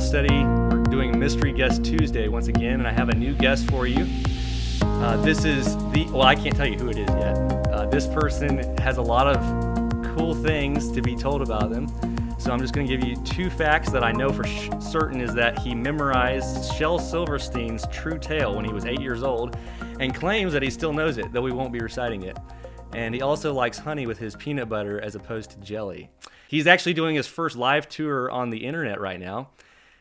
Study. We're doing Mystery Guest Tuesday once again, and I have a new guest for you. I can't tell you who it is yet. This person has a lot of cool things to be told about them. So I'm just going to give you two facts that I know for certain is that he memorized Shel Silverstein's True Tale when he was 8 years old and claims that he still knows it, though he won't be reciting it. And he also likes honey with his peanut butter as opposed to jelly. He's actually doing his first live tour on the internet right now,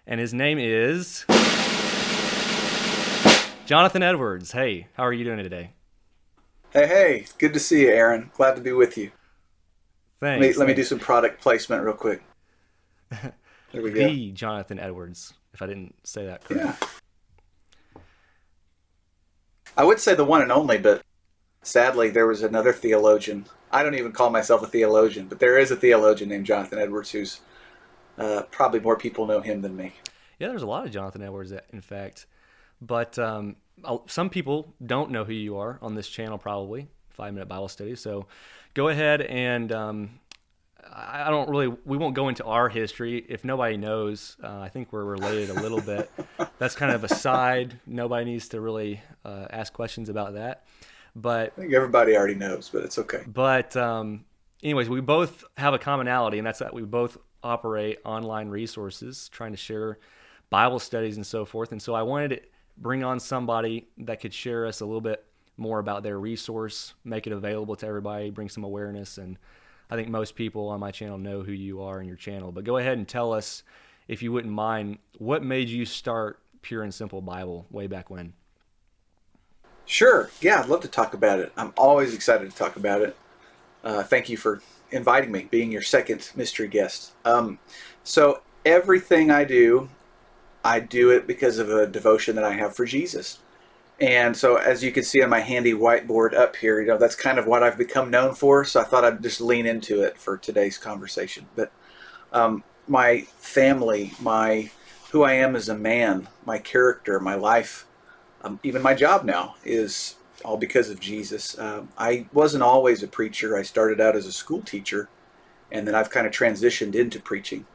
and his name is Jonathan Edwards. Hey, how are you doing today? Hey, good to see you, Aaron. Glad to be with you. Thanks. Let me do some product placement real quick. There we go. The Jonathan Edwards, if I didn't say that correctly. Yeah. I would say the one and only, but sadly there was another theologian. I don't even call myself a theologian, but there is a theologian named Jonathan Edwards who's probably more people know him than me. Yeah, there's a lot of Jonathan Edwards, in fact. But some people don't know who you are on this channel, probably, 5-Minute Bible Study. So go ahead and we won't go into our history. If nobody knows, I think we're related a little bit. That's kind of a side. Nobody needs to really ask questions about that. But I think everybody already knows, but it's okay. But anyways, we both have a commonality, and that's that we both operate online resources, trying to share Bible studies and so forth. And so I wanted to bring on somebody that could share us a little bit more about their resource, make it available to everybody, bring some awareness. And I think most people on my channel know who you are and your channel. But go ahead and tell us, if you wouldn't mind, what made you start Pure and Simple Bible way back when? Sure. Yeah, I'd love to talk about it. I'm always excited to talk about it. Thank you for inviting me, being your second mystery guest. So everything I do it because of a devotion that I have for Jesus. And so as you can see on my handy whiteboard up here, that's kind of what I've become known for. So I thought I'd just lean into it for today's conversation. But my family, who I am as a man, my character, my life, even my job now is all because of Jesus. I wasn't always a preacher. I started out as a school teacher, and then I've kind of transitioned into preaching.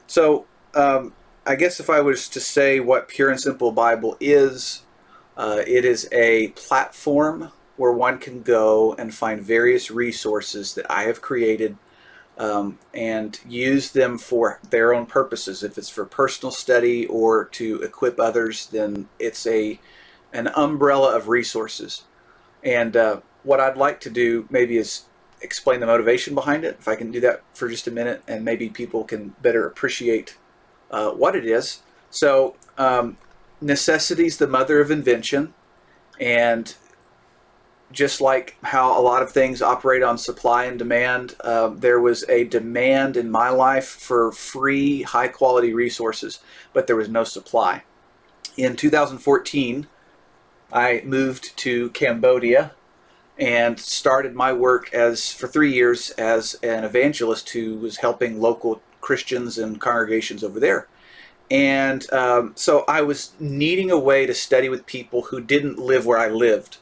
So I guess if I was to say what Pure and Simple Bible is, it is a platform where one can go and find various resources that I have created and use them for their own purposes. If it's for personal study or to equip others, then it's an umbrella of resources. And what I'd like to do maybe is explain the motivation behind it, if I can do that for just a minute, and maybe people can better appreciate what it is. So necessity's the mother of invention, and just like how a lot of things operate on supply and demand, there was a demand in my life for free, high-quality resources, but there was no supply. In 2014, I moved to Cambodia and started my work for 3 years as an evangelist who was helping local Christians and congregations over there. And so I was needing a way to study with people who didn't live where I lived.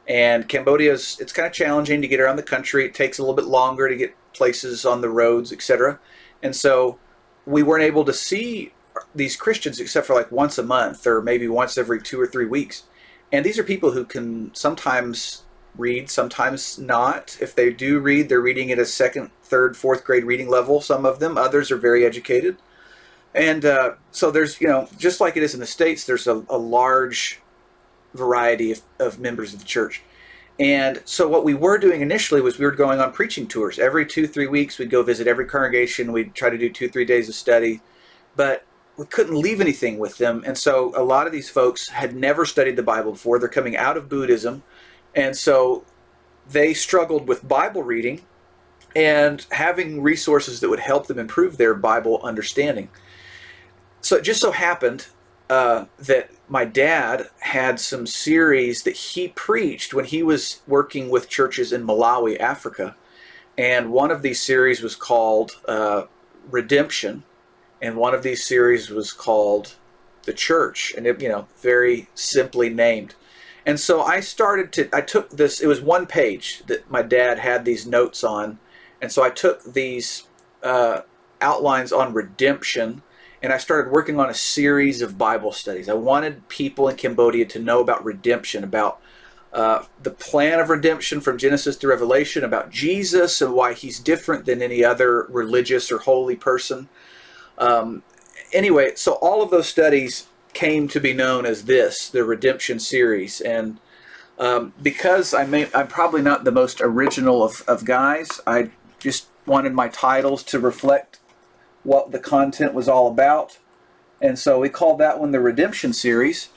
And Cambodia it's kind of challenging to get around the country. It takes a little bit longer to get places on the roads, etc. And so we weren't able to see these Christians except for like once a month or maybe once every 2 or 3 weeks. And these are people who can sometimes read, sometimes not. If they do read, they're reading at a 2nd, 3rd, 4th grade reading level, some of them. Others are very educated. And so there's, just like it is in the States, there's a large variety of members of the church. And so what we were doing initially was we were going on preaching tours. Every 2-3 weeks, we'd go visit every congregation. We'd try to do 2-3 days of study. But we couldn't leave anything with them. And so a lot of these folks had never studied the Bible before. They're coming out of Buddhism. And so they struggled with Bible reading and having resources that would help them improve their Bible understanding. So it just so happened that my dad had some series that he preached when he was working with churches in Malawi, Africa. And one of these series was called Redemption. And one of these series was called The Church, and it, very simply named. And so I took this, it was one page that my dad had these notes on. And so I took these outlines on redemption and I started working on a series of Bible studies. I wanted people in Cambodia to know about redemption, about the plan of redemption from Genesis to Revelation, about Jesus and why he's different than any other religious or holy person. Anyway, so all of those studies came to be known as the Redemption series. And because I'm probably not the most original of guys, I just wanted my titles to reflect what the content was all about. And so we called that one the Redemption series.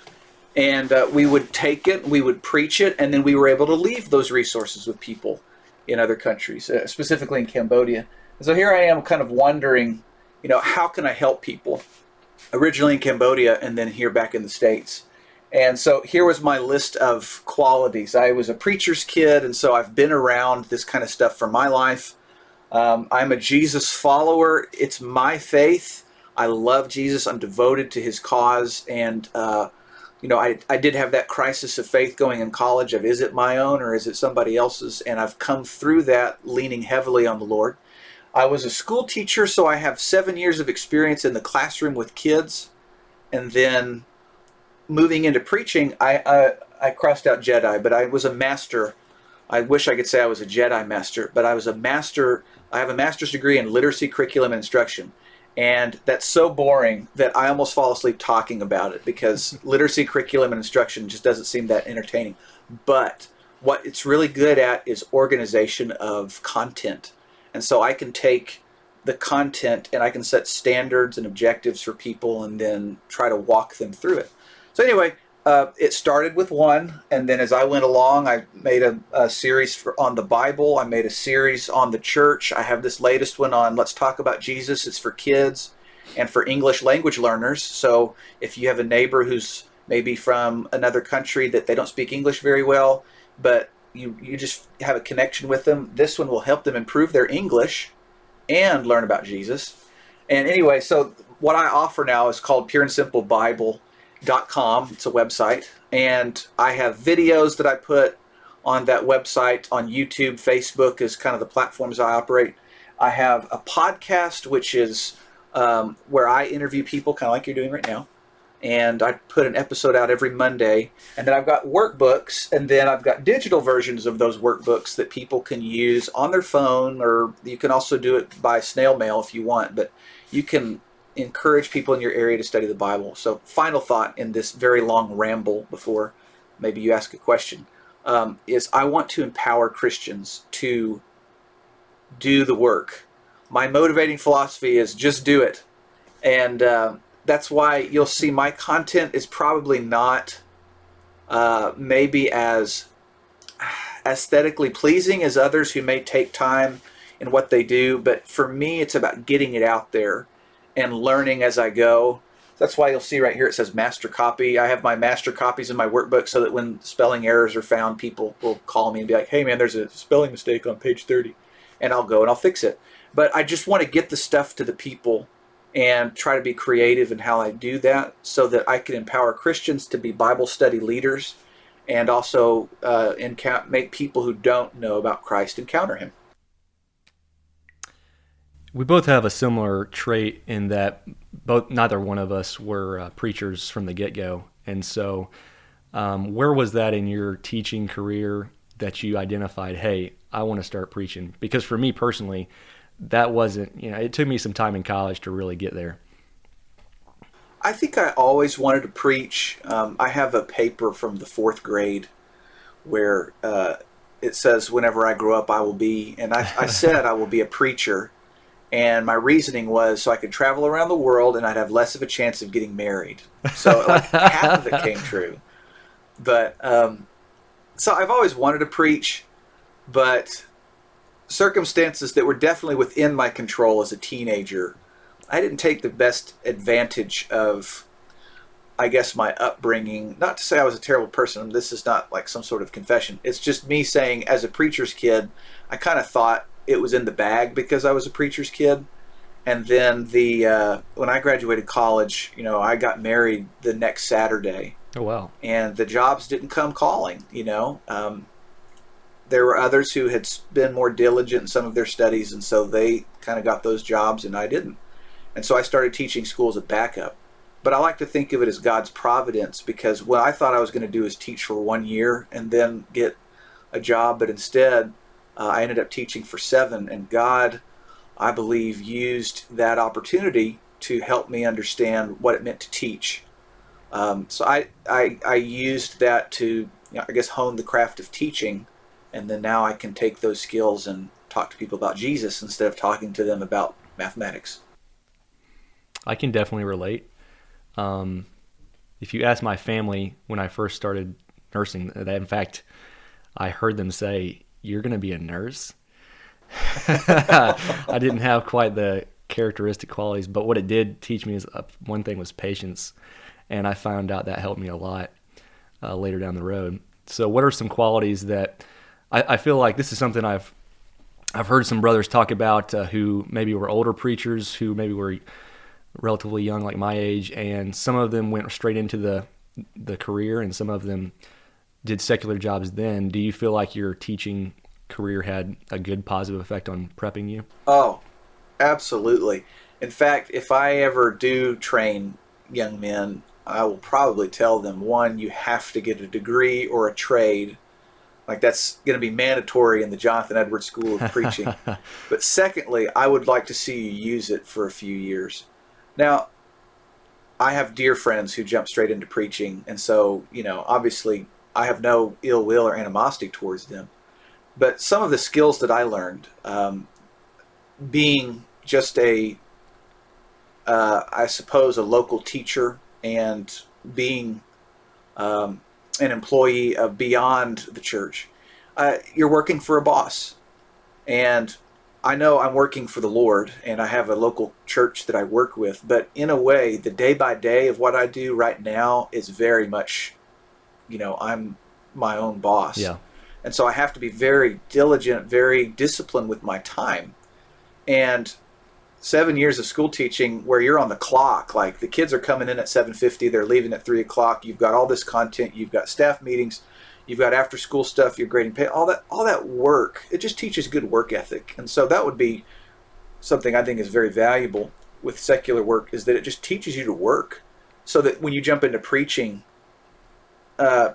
And we would take it, we would preach it, and then we were able to leave those resources with people in other countries, specifically in Cambodia. And so here I am kind of wondering, how can I help people? Originally in Cambodia and then here back in the States. And so here was my list of qualities. I was a preacher's kid, and so I've been around this kind of stuff for my life. I'm a Jesus follower. It's my faith. I love Jesus. I'm devoted to his cause. And, I did have that crisis of faith going in college of, is it my own or is it somebody else's? And I've come through that leaning heavily on the Lord. I was a school teacher, so I have 7 years of experience in the classroom with kids. And then moving into preaching, I crossed out Jedi, but I was a master. I wish I could say I was a Jedi master, but I was a master. I have a master's degree in literacy, curriculum, and instruction. And that's so boring that I almost fall asleep talking about it because literacy, curriculum, and instruction just doesn't seem that entertaining. But what it's really good at is organization of content. And so I can take the content and I can set standards and objectives for people and then try to walk them through it. So anyway, it started with one, and then as I went along, I made a series on the Bible. I made a series on the church. I have this latest one on Let's Talk About Jesus. It's for kids and for English language learners. So if you have a neighbor who's maybe from another country that they don't speak English very well, but you just have a connection with them, this one will help them improve their English and learn about Jesus. And anyway, so what I offer now is called Pure and Simple Bible. .com. It's a website, and I have videos that I put on that website on YouTube. Facebook is kind of the platforms I operate. I have a podcast, which is where I interview people, kind of like you're doing right now, and I put an episode out every Monday. And then I've got workbooks, and then I've got digital versions of those workbooks that people can use on their phone, or you can also do it by snail mail if you want, but you can encourage people in your area to study the Bible. So final thought in this very long ramble before maybe you ask a question is I want to empower Christians to do the work. My motivating philosophy is just do it. And that's why you'll see my content is probably not maybe as aesthetically pleasing as others who may take time in what they do. But for me, it's about getting it out there and learning as I go. That's why you'll see right here it says master copy. I have my master copies in my workbook so that when spelling errors are found, people will call me and be like, hey man, there's a spelling mistake on page 30. And I'll go and I'll fix it. But I just want to get the stuff to the people and try to be creative in how I do that so that I can empower Christians to be Bible study leaders and also make people who don't know about Christ encounter him. We both have a similar trait in that neither one of us were preachers from the get-go. And so where was that in your teaching career that you identified, hey, I want to start preaching? Because for me personally, that wasn't, it took me some time in college to really get there. I think I always wanted to preach. I have a paper from the 4th grade where it says, whenever I grow up, I will be, and I said I will be a preacher. And my reasoning was so I could travel around the world and I'd have less of a chance of getting married. So like half of it came true. But so I've always wanted to preach, but circumstances that were definitely within my control as a teenager, I didn't take the best advantage of, I guess, my upbringing. Not to say I was a terrible person. This is not like some sort of confession. It's just me saying, as a preacher's kid, I kind of thought it was in the bag because I was a preacher's kid. And then when I graduated college, I got married the next Saturday. Oh, wow. And the jobs didn't come calling, There were others who had been more diligent in some of their studies, and so they kind of got those jobs, and I didn't. And so I started teaching school as a backup. But I like to think of it as God's providence, because what I thought I was going to do is teach for 1 year and then get a job. But instead, I ended up teaching for 7. And God, I believe, used that opportunity to help me understand what it meant to teach. So I used that to, I guess, hone the craft of teaching. And then now I can take those skills and talk to people about Jesus instead of talking to them about mathematics. I can definitely relate. If you ask my family when I first started nursing, that in fact, I heard them say, "You're going to be a nurse?" I didn't have quite the characteristic qualities, but what it did teach me is one thing was patience, and I found out that helped me a lot later down the road. So, what are some qualities that I feel like this is something I've heard some brothers talk about who maybe were older preachers, who maybe were relatively young, like my age, and some of them went straight into the career, and some of them did secular jobs then. Do you feel like your teaching career had a good positive effect on prepping you? Oh, absolutely. In fact, if I ever do train young men, I will probably tell them, one, you have to get a degree or a trade. Like, that's going to be mandatory in the Jonathan Edwards School of Preaching. But secondly, I would like to see you use it for a few years. Now, I have dear friends who jump straight into preaching, and so, obviously I have no ill will or animosity towards them. But some of the skills that I learned, being just I suppose, a local teacher, and being an employee of beyond the church, you're working for a boss. And I know I'm working for the Lord, and I have a local church that I work with, but in a way, the day by day of what I do right now is very much, I'm my own boss. Yeah. And so I have to be very diligent, very disciplined with my time. And 7 years of school teaching where you're on the clock, like the kids are coming in at 7:50, they're leaving at 3 o'clock, you've got all this content, you've got staff meetings, you've got after school stuff, you're grading pay, all that work, it just teaches good work ethic. And so that would be something I think is very valuable with secular work, is that it just teaches you to work, so that when you jump into preaching, I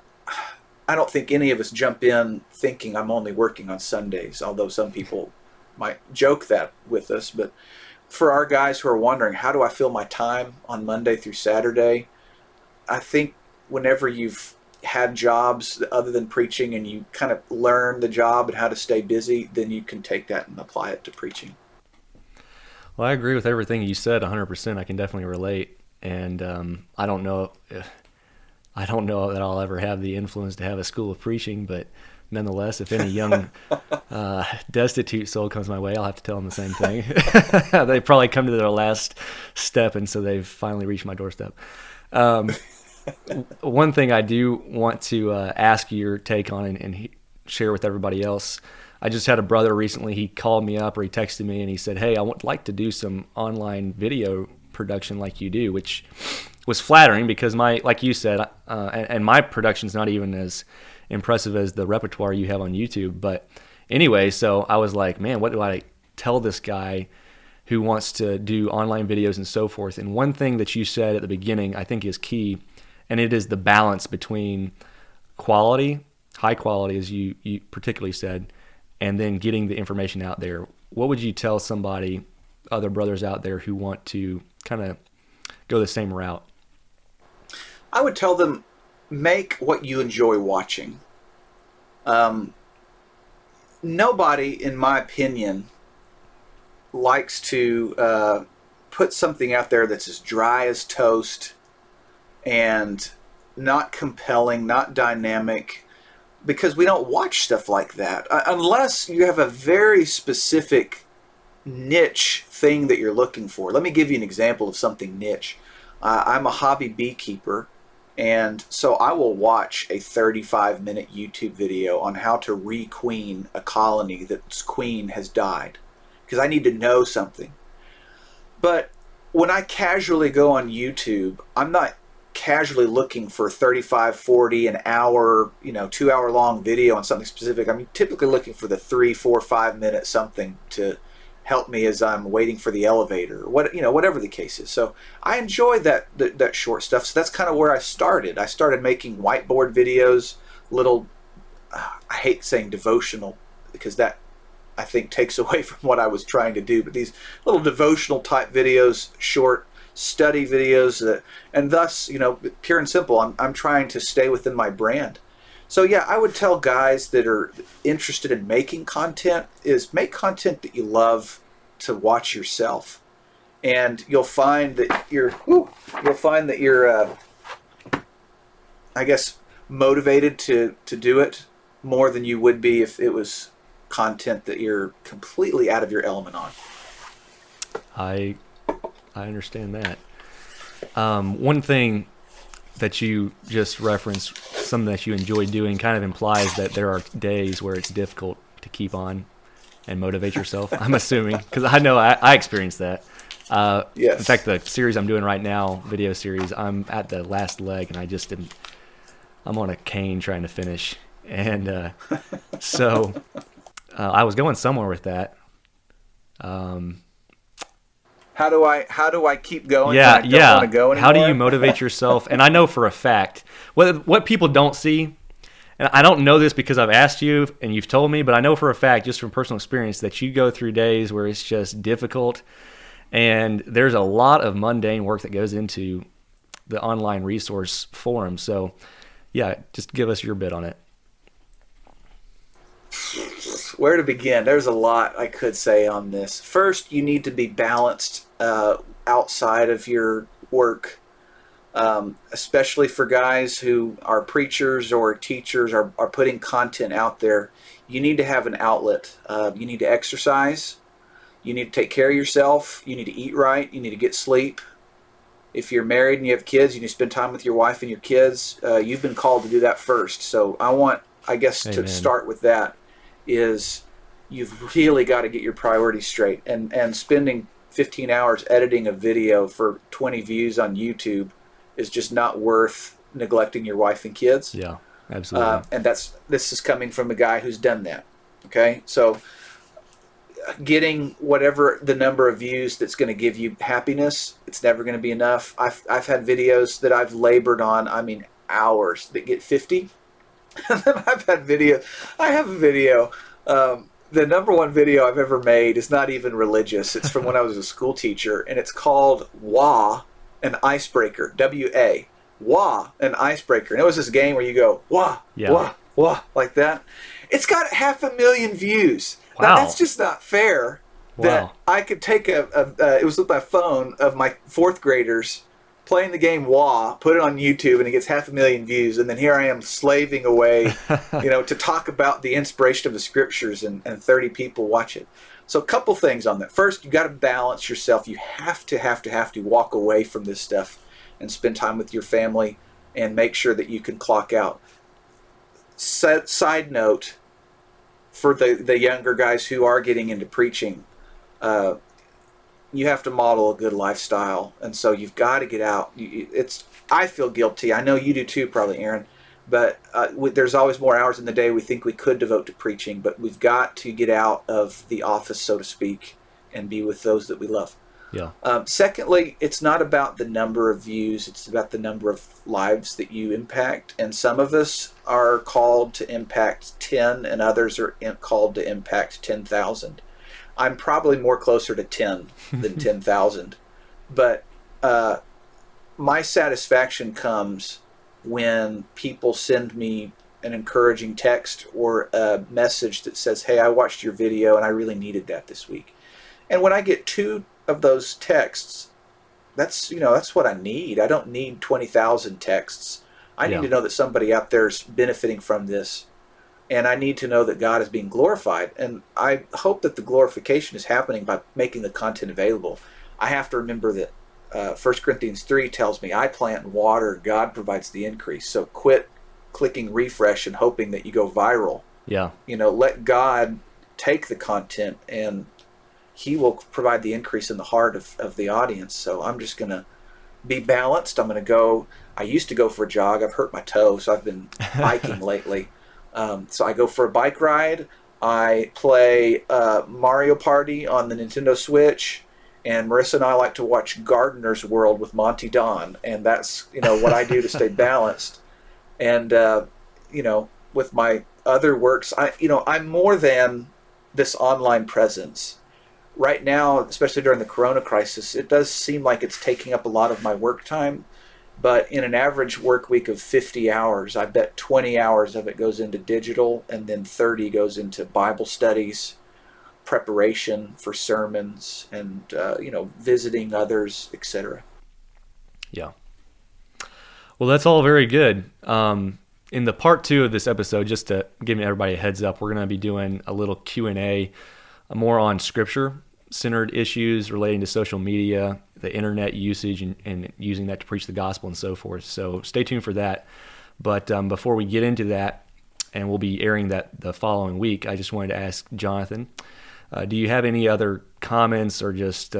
don't think any of us jump in thinking I'm only working on Sundays, although some people might joke that with us. But for our guys who are wondering, how do I fill my time on Monday through Saturday? I think whenever you've had jobs other than preaching and you kind of learn the job and how to stay busy, then you can take that and apply it to preaching. Well, I agree with everything you said 100%. I can definitely relate. And I don't know that I'll ever have the influence to have a school of preaching, but nonetheless, if any young destitute soul comes my way, I'll have to tell them the same thing. They probably come to their last step, and so they've finally reached my doorstep. One thing I do want to ask your take on and share with everybody else. I just had a brother recently. He called me up, or he texted me, and he said, "Hey, I would like to do some online video production like you do," which was flattering because like you said, and my production's not even as impressive as the repertoire you have on YouTube. But anyway, so I was like, man, what do I tell this guy who wants to do online videos and so forth? And one thing that you said at the beginning I think is key, and it is the balance between quality, high quality, as you particularly said, and then getting the information out there. What would you tell somebody, other brothers out there who want to kind of go the same route? I would tell them, make what you enjoy watching. Nobody, in my opinion, likes to put something out there that's as dry as toast and not compelling, not dynamic, because we don't watch stuff like that unless you have a very specific niche thing that you're looking for. Let me give you an example of something niche. I'm a hobby beekeeper, and so I will watch a 35-minute YouTube video on how to requeen a colony that's queen has died, because I need to know something. But when I casually go on YouTube, I'm not casually looking for 35, 40, an hour, 2 hour long video on something specific. I'm typically looking for the 3, 4, 5 minute something to help me as I'm waiting for the elevator, whatever the case is. So I enjoy that short stuff. So that's kind of where I started. I started making whiteboard videos, little, I hate saying devotional because that I think takes away from what I was trying to do, but these little devotional type videos, short study videos and thus, pure and simple, I'm trying to stay within my brand. So yeah, I would tell guys that are interested in making content is make content that you love to watch yourself, and you'll find that you're I guess motivated to do it more than you would be if it was content that you're completely out of your element on. I understand that. One thing that you just referenced, something that you enjoy doing, kind of implies that there are days where it's difficult to keep on and motivate yourself. I'm assuming, because I know I experienced that. Yes. In fact, the series I'm doing right now, video series, I'm at the last leg, and I'm on a cane trying to finish. And so I was going somewhere with that. How do I keep going? Yeah, when I don't want to go anymore? How do you motivate yourself? And I know for a fact what people don't see, and I don't know this because I've asked you and you've told me, but I know for a fact, just from personal experience, that you go through days where it's just difficult, and there's a lot of mundane work that goes into the online resource forum. So, yeah, just give us your bit on it. Where to begin? There's a lot I could say on this. First, you need to be balanced outside of your work, especially for guys who are preachers or teachers are putting content out there. You need to have an outlet. You need to exercise. You need to take care of yourself. You need to eat right. You need to get sleep. If you're married and you have kids, you need to spend time with your wife and your kids. You've been called to do that first. So I guess Amen. to start with that is you've really got to get your priorities straight. And spending 15 hours editing a video for 20 views on YouTube is just not worth neglecting your wife and kids. Yeah, absolutely. And this is coming from a guy who's done that. Okay, so getting whatever the number of views that's going to give you happiness, it's never going to be enough. I've had videos that I've labored on, hours, that get 50. And then I have a video, the number one video I've ever made is not even religious. It's from when I was a school teacher, and it's called Wah, an Icebreaker, W-A, Wah, an Icebreaker. And it was this game where you go, wah, Yeah. wah, wah, like that. It's got 500,000 views. Wow. Now, that's just not fair that Wow. I could take it was with my phone of my fourth graders playing the game Wah, put it on YouTube, and it gets 500,000 views, and then here I am slaving away, to talk about the inspiration of the scriptures, and 30 people watch it. So a couple things on that. First, you got to balance yourself. You have to walk away from this stuff and spend time with your family and make sure that you can clock out. Side note, for the younger guys who are getting into preaching, you have to model a good lifestyle, and so you've got to get out. I feel guilty. I know you do too, probably, Aaron. But there's always more hours in the day we think we could devote to preaching, but we've got to get out of the office, so to speak, and be with those that we love. Yeah. Secondly, it's not about the number of views. It's about the number of lives that you impact. And some of us are called to impact 10, and others are called to impact 10,000. I'm probably more closer to 10 than 10,000. But my satisfaction comes when people send me an encouraging text or a message that says, hey, I watched your video and I really needed that this week. And when I get 2 of those texts, that's what I need. I don't need 20,000 texts. I need to know that somebody out there is benefiting from this. And I need to know that God is being glorified. And I hope that the glorification is happening by making the content available. I have to remember that 1 Corinthians 3 tells me, I plant and water, God provides the increase. So quit clicking refresh and hoping that you go viral. Yeah. Let God take the content, and He will provide the increase in the heart of the audience. So I'm just going to be balanced. I'm going to go. I used to go for a jog. I've hurt my toe, so I've been biking lately. So I go for a bike ride. I play Mario Party on the Nintendo Switch, and Marissa and I like to watch Gardener's World with Monty Don, and that's what I do to stay balanced. And with my other works, I'm more than this online presence. Right now, especially during the Corona crisis, it does seem like it's taking up a lot of my work time. But in an average work week of 50 hours, I bet 20 hours of it goes into digital, and then 30 goes into Bible studies, preparation for sermons, and visiting others, etc. Yeah. Well, that's all very good. In the part 2 of this episode, just to give everybody a heads up, we're going to be doing a little Q&A more on scripture-centered issues relating to social media, the internet usage, and using that to preach the gospel and so forth. So stay tuned for that. But before we get into that, and we'll be airing that the following week, I just wanted to ask Jonathan, do you have any other comments or just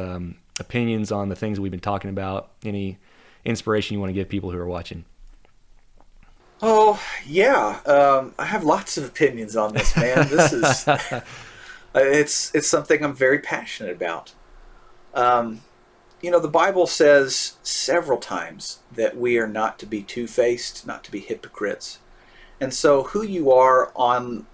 opinions on the things we've been talking about? Any inspiration you want to give people who are watching? Oh, yeah. I have lots of opinions on this, man. This is it's something I'm very passionate about. The Bible says several times that we are not to be two-faced, not to be hypocrites. And so who you are on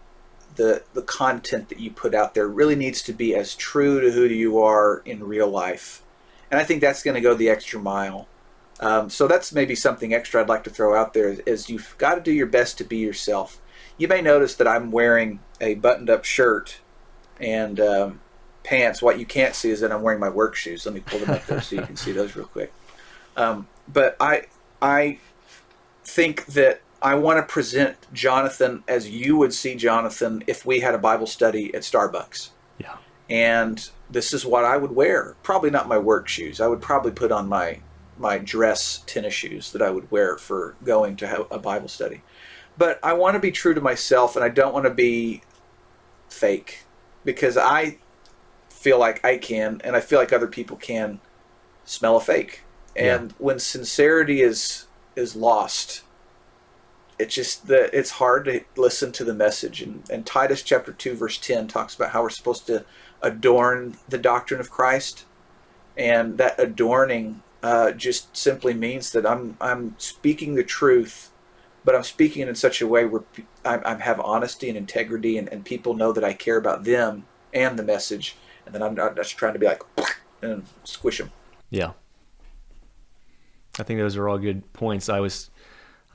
the content that you put out there really needs to be as true to who you are in real life. And I think that's going to go the extra mile. So that's maybe something extra I'd like to throw out there is you've got to do your best to be yourself. You may notice that I'm wearing a buttoned-up shirt and pants. What you can't see is that I'm wearing my work shoes. Let me pull them up there so you can see those real quick. But I think that I want to present Jonathan as you would see Jonathan if we had a Bible study at Starbucks. Yeah. And this is what I would wear. Probably not my work shoes. I would probably put on my dress tennis shoes that I would wear for going to have a Bible study. But I want to be true to myself, and I don't want to be fake, because I feel like I can, and I feel like other people can smell a fake. And when sincerity is lost, it's hard to listen to the message. And Titus chapter 2 verse 10 talks about how we're supposed to adorn the doctrine of Christ, and that adorning just simply means that I'm speaking the truth, but I'm speaking it in such a way where I have honesty and integrity, and people know that I care about them and the message, and then I'm not just trying to be like and squish them. Yeah, I think those are all good points. I was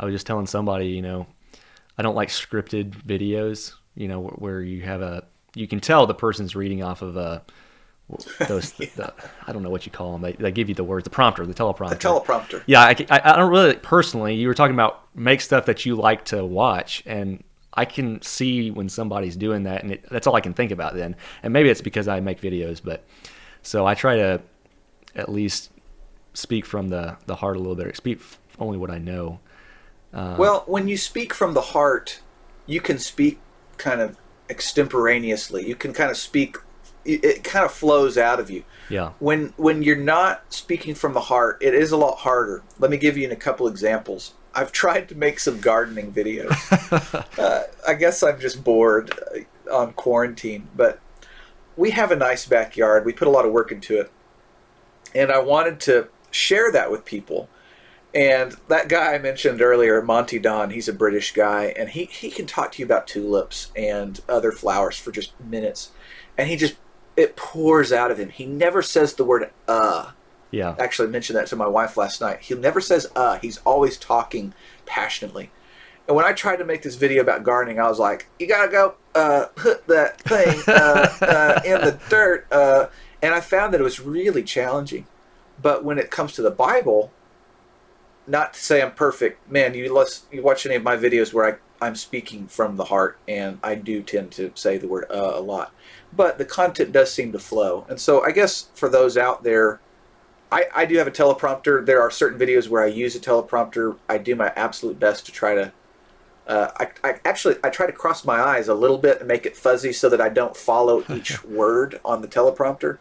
just telling somebody, I don't like scripted videos, where you can tell the person's reading off of those, I don't know what you call them. They give you the words, the teleprompter. The teleprompter. Yeah, I don't really, personally, you were talking about make stuff that you like to watch, and I can see when somebody's doing that, and that's all I can think about then. And maybe it's because I make videos, but so I try to at least speak from the heart a little bit, speak only what I know. Well, when you speak from the heart, you can speak kind of extemporaneously. You can kind of speak, it kind of flows out of you. Yeah. When you're not speaking from the heart, it is a lot harder. Let me give you a couple examples. I've tried to make some gardening videos. I guess I'm just bored on quarantine, but we have a nice backyard. We put a lot of work into it, and I wanted to share that with people. And that guy I mentioned earlier, Monty Don, he's a British guy, and he can talk to you about tulips and other flowers for just minutes. And it pours out of him. He never says the word Yeah. Actually, I mentioned that to my wife last night. He never says He's always talking passionately. And when I tried to make this video about gardening, I was like, you gotta go put that thing in the dirt. And I found that it was really challenging. But when it comes to the Bible, not to say I'm perfect, man, you watch any of my videos where I'm speaking from the heart, and I do tend to say the word a lot. But the content does seem to flow. And so I guess for those out there, I do have a teleprompter. There are certain videos where I use a teleprompter. I do my absolute best to try to I try to cross my eyes a little bit and make it fuzzy so that I don't follow each word on the teleprompter.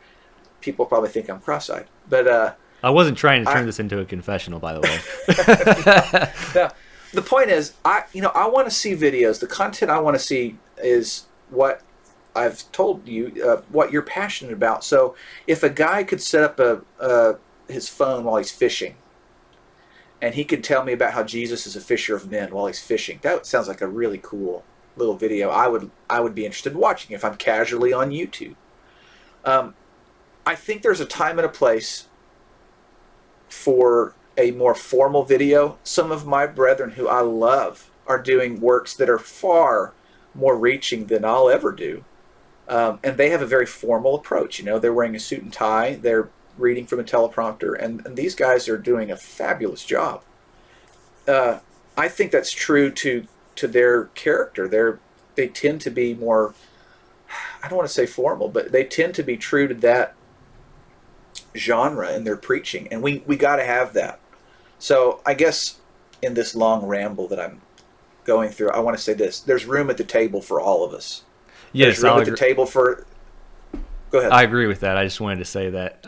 People probably think I'm cross-eyed. But I wasn't trying to turn this into a confessional, by the way. Now, the point is, I want to see videos. The content I want to see is what I've told you what you're passionate about. So if a guy could set up his phone while he's fishing, and he could tell me about how Jesus is a fisher of men while he's fishing, that sounds like a really cool little video. I would be interested in watching if I'm casually on YouTube. I think there's a time and a place for a more formal video. Some of my brethren who I love are doing works that are far more reaching than I'll ever do. And they have a very formal approach. You know, they're wearing a suit and tie, they're reading from a teleprompter, and these guys are doing a fabulous job. I think that's true to their character. They tend to be more, I don't want to say formal, but they tend to be true to that genre in their preaching, and we got to have that. So I guess in this long ramble that I'm going through, I want to say this: there's room at the table for all of us. Yes, there's room at the table for. Go ahead. I agree with that. I just wanted to say that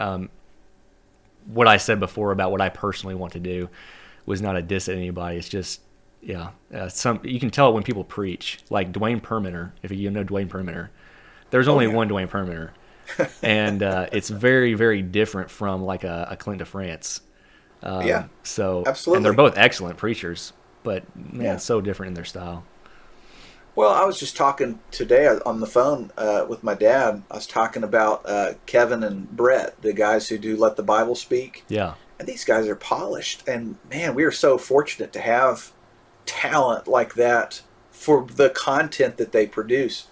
what I said before about what I personally want to do was not a diss at anybody. It's just, yeah, you can tell when people preach, like Dwayne Permenter. If you know Dwayne Permenter, there's only one Dwayne Permenter, and it's very, very different from like a Clint DeFrance. So absolutely, and they're both excellent preachers, but man, it's so different in their style. Well, I was just talking today on the phone with my dad. I was talking about Kevin and Brett, the guys who do Let the Bible Speak. Yeah. And these guys are polished. And, man, we are so fortunate to have talent like that for the content that they produce.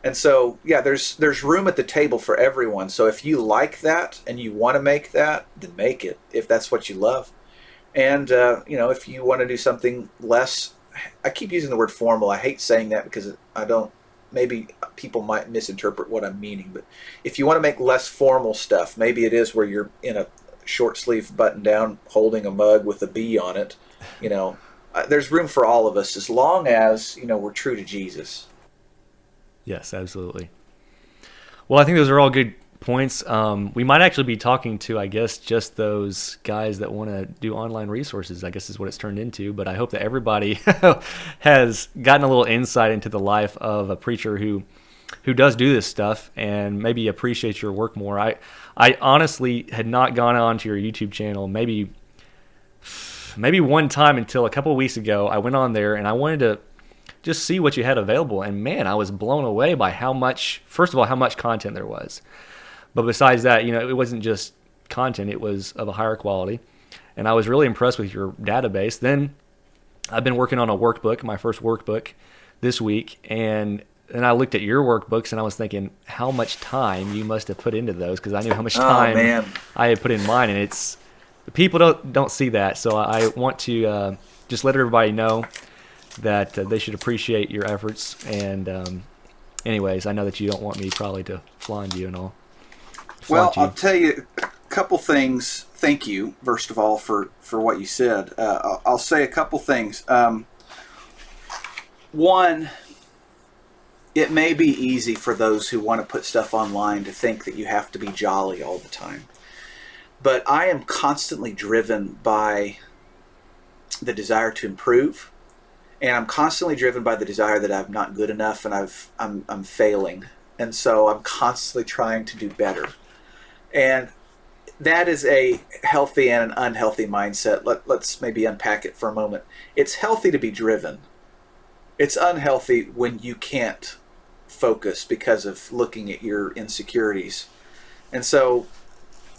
And so, yeah, there's room at the table for everyone. So if you like that and you want to make that, then make it, if that's what you love. And, if you want to do something less, I keep using the word formal. I hate saying that because maybe people might misinterpret what I'm meaning. But if you want to make less formal stuff, maybe it is where you're in a short sleeve button down holding a mug with a B on it. There's room for all of us as long as, we're true to Jesus. Yes, absolutely. Well, I think those are all good points. We might actually be talking to, I guess, just those guys that want to do online resources, I guess is what it's turned into. But I hope that everybody has gotten a little insight into the life of a preacher who does do this stuff and maybe appreciates your work more. I honestly had not gone on to your YouTube channel maybe one time until a couple of weeks ago. I went on there and I wanted to just see what you had available. And man, I was blown away by how much content there was. But besides that, it wasn't just content, it was of a higher quality. And I was really impressed with your database. Then I've been working on a workbook, my first workbook this week. And then I looked at your workbooks and I was thinking how much time you must have put into those, because I knew how much time I had put in mine. And people don't see that. So I want to just let everybody know that they should appreciate your efforts. And anyways, I know that you don't want me probably to flaunt you and all. Well, I'll tell you a couple things. Thank you, first of all, for what you said. I'll say a couple things. One, it may be easy for those who want to put stuff online to think that you have to be jolly all the time. But I am constantly driven by the desire to improve, and I'm constantly driven by the desire that I'm not good enough and I'm failing. And so I'm constantly trying to do better. And that is a healthy and an unhealthy mindset. Let's maybe unpack it for a moment. It's healthy to be driven. It's unhealthy when you can't focus because of looking at your insecurities. And so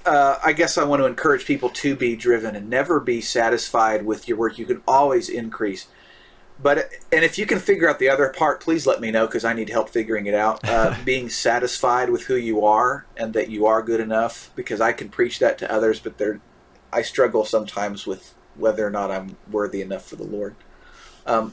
I guess I want to encourage people to be driven and never be satisfied with your work. You can always increase. And if you can figure out the other part, please let me know, because I need help figuring it out. Being satisfied with who you are and that you are good enough, because I can preach that to others, but I struggle sometimes with whether or not I'm worthy enough for the Lord.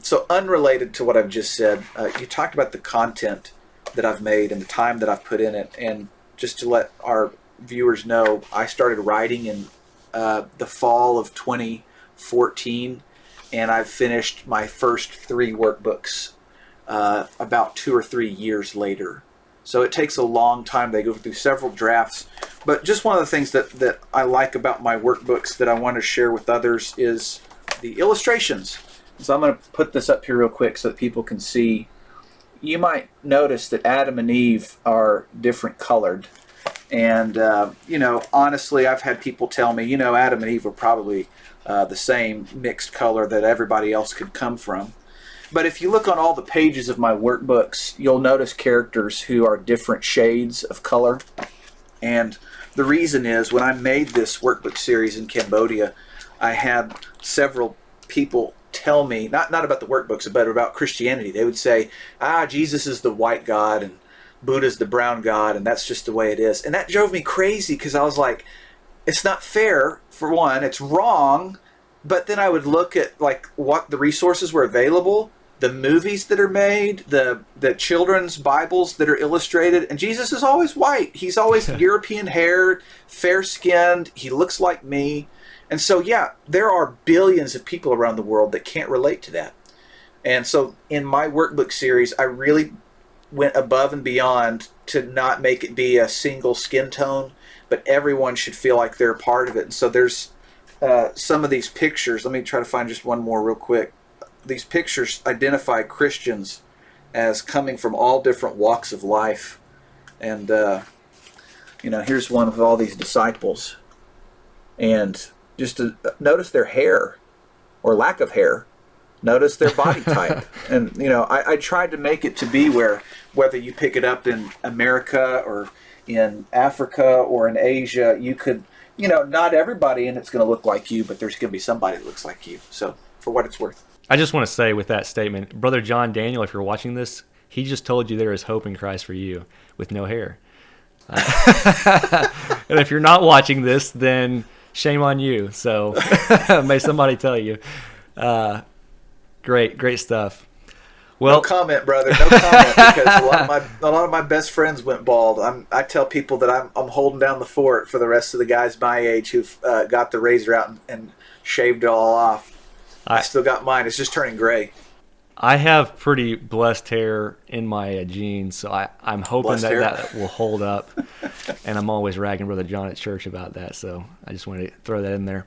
So unrelated to what I've just said, you talked about the content that I've made and the time that I've put in it. And just to let our viewers know, I started writing in the fall of 2014. And I've finished my first 3 workbooks about 2 or 3 years later. So it takes a long time. They go through several drafts. But just one of the things that I like about my workbooks that I want to share with others is the illustrations. So I'm going to put this up here real quick so that people can see you might notice that Adam and Eve are different colored. And, honestly, I've had people tell me, Adam and Eve were probably the same mixed color that everybody else could come from. But if you look on all the pages of my workbooks, you'll notice characters who are different shades of color. And the reason is, when I made this workbook series in Cambodia, I had several people tell me, not about the workbooks, but about Christianity. They would say, Jesus is the white God and Buddha's the brown God, and that's just the way it is. And that drove me crazy, because I was like, it's not fair, for one, it's wrong. But then I would look at like what the resources were available, the movies that are made, the children's Bibles that are illustrated, and Jesus is always white. He's always European haired, fair skinned, he looks like me. And so, yeah, there are billions of people around the world that can't relate to that. And so in my workbook series, I really went above and beyond to not make it be a single skin tone, but everyone should feel like they're a part of it. And so there's some of these pictures. Let me try to find just one more real quick. These pictures identify Christians as coming from all different walks of life. And, here's one with all these disciples. And just to notice their hair or lack of hair. Notice their body type. And, I tried to make it to be where, whether you pick it up in America or in Africa or in Asia, you could, not everybody in it's going to look like you, but there's going to be somebody that looks like you. So, for what it's worth. I just want to say with that statement, Brother John Daniel, if you're watching this, he just told you there is hope in Christ for you with no hair. And if you're not watching this, then shame on you. So may somebody tell you. Great stuff. Well, no comment, brother. No comment, because a lot of my best friends went bald. I tell people that I'm holding down the fort for the rest of the guys my age who've got the razor out and shaved it all off. I still got mine. It's just turning gray. I have pretty blessed hair in my genes, so I'm hoping that will hold up. And I'm always ragging Brother John at church about that, so I just wanted to throw that in there.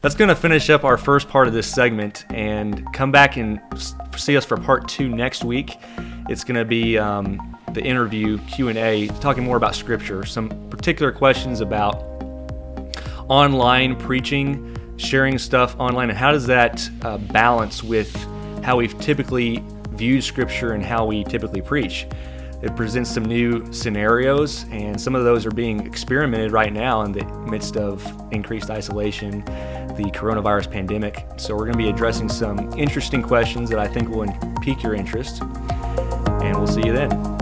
That's going to finish up our first part of this segment, and come back and see us for part 2 next week. It's going to be the interview Q&A, talking more about Scripture, some particular questions about online preaching, sharing stuff online, and how does that balance with how we've typically viewed Scripture and how we typically preach. It presents some new scenarios, and some of those are being experimented right now in the midst of increased isolation, the coronavirus pandemic. So we're going to be addressing some interesting questions that I think will pique your interest, and we'll see you then.